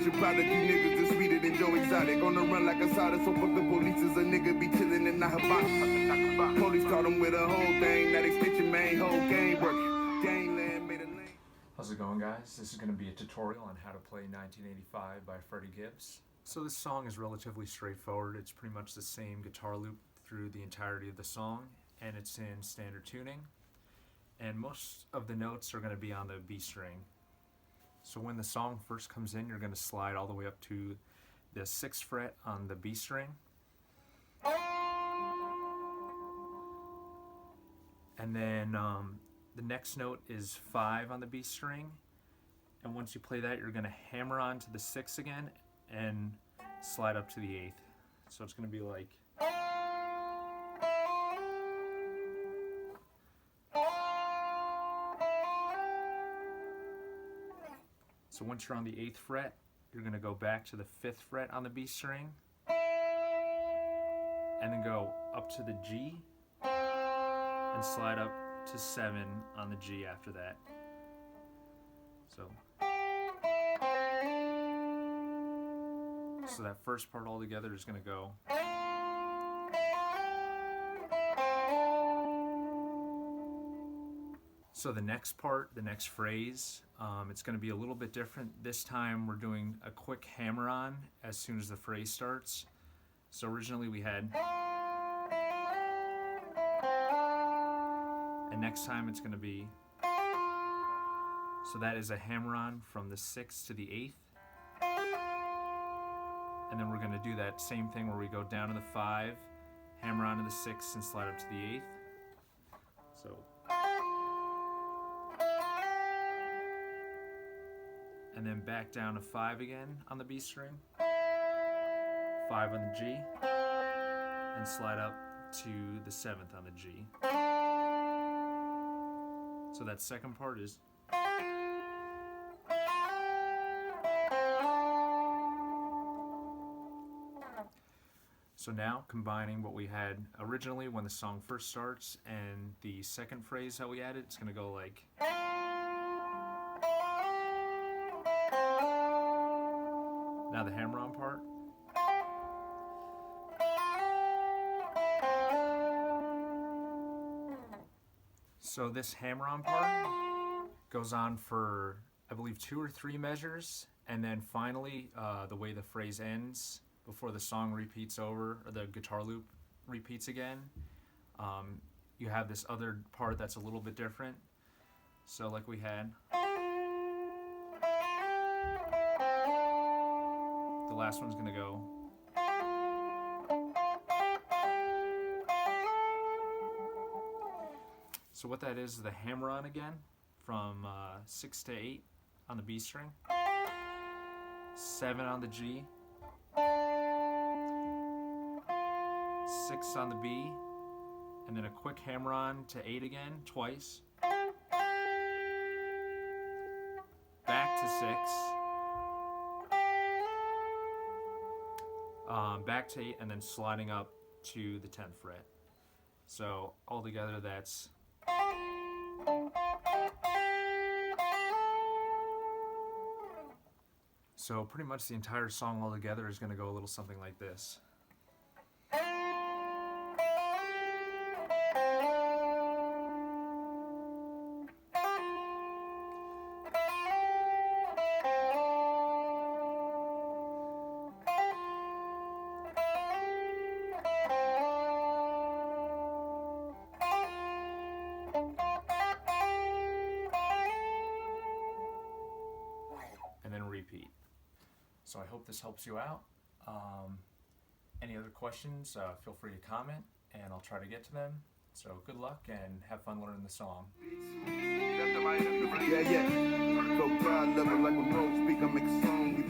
finished product. You niggas is sweeter than Joe Exotic. On the run like a soda, so fuck the police is a nigga be chillin' in the Habana. Police caught him with a whole thing. Now they stitching main whole game work. Gangland made a lane. How's it going, guys? This is going to be a tutorial on how to play 1985 by Freddie Gibbs. So this song is relatively straightforward. It's pretty much the same guitar loop through the entirety of the song, and it's in standard tuning. And most of the notes are going to be on the B string. So when the song first comes in, you're going to slide all the way up to the 6th fret on the B string. And then the next note is 5 on the B string. And once you play that, you're going to hammer on to the 6th again and slide up to the 8th. So it's going to be like... So once you're on the 8th fret, you're going to go back to the 5th fret on the B string, and then go up to the G, and slide up to 7 on the G after that. So that first part all together is going to go. So the next part, the next phrase, it's going to be a little bit different. This time we're doing a quick hammer on as soon as the phrase starts. So originally we had, and next time it's going to be, so that is a hammer on from the 6th to the 8th. And then we're going to do that same thing where we go down to the 5, hammer on to the 6th, and slide up to the 8th. So. And then back down to 5 again on the B string, 5 on the G, and slide up to the 7th on the G. So that second part is. So now combining what we had originally when the song first starts and the second phrase that we added, it's going to go like. Now the hammer-on part. So this hammer-on part goes on for, I believe, 2 or 3 measures, and then finally, the way the phrase ends, before the song repeats over, or the guitar loop repeats again, you have this other part that's a little bit different. So like we had. The last one's going to go. So what that is the hammer on again from 6 to 8 on the B string, 7 on the G, 6 on the B, and then a quick hammer on to 8 again, twice, back to 6, back to 8, and then sliding up to the 10th fret. So altogether that's. So pretty much the entire song altogether is going to go a little something like this. And then repeat. So I hope this helps you out. Any other questions, feel free to comment and I'll try to get to them. So good luck and have fun learning the song. Yeah. So God love it like a rose speak, I make a song.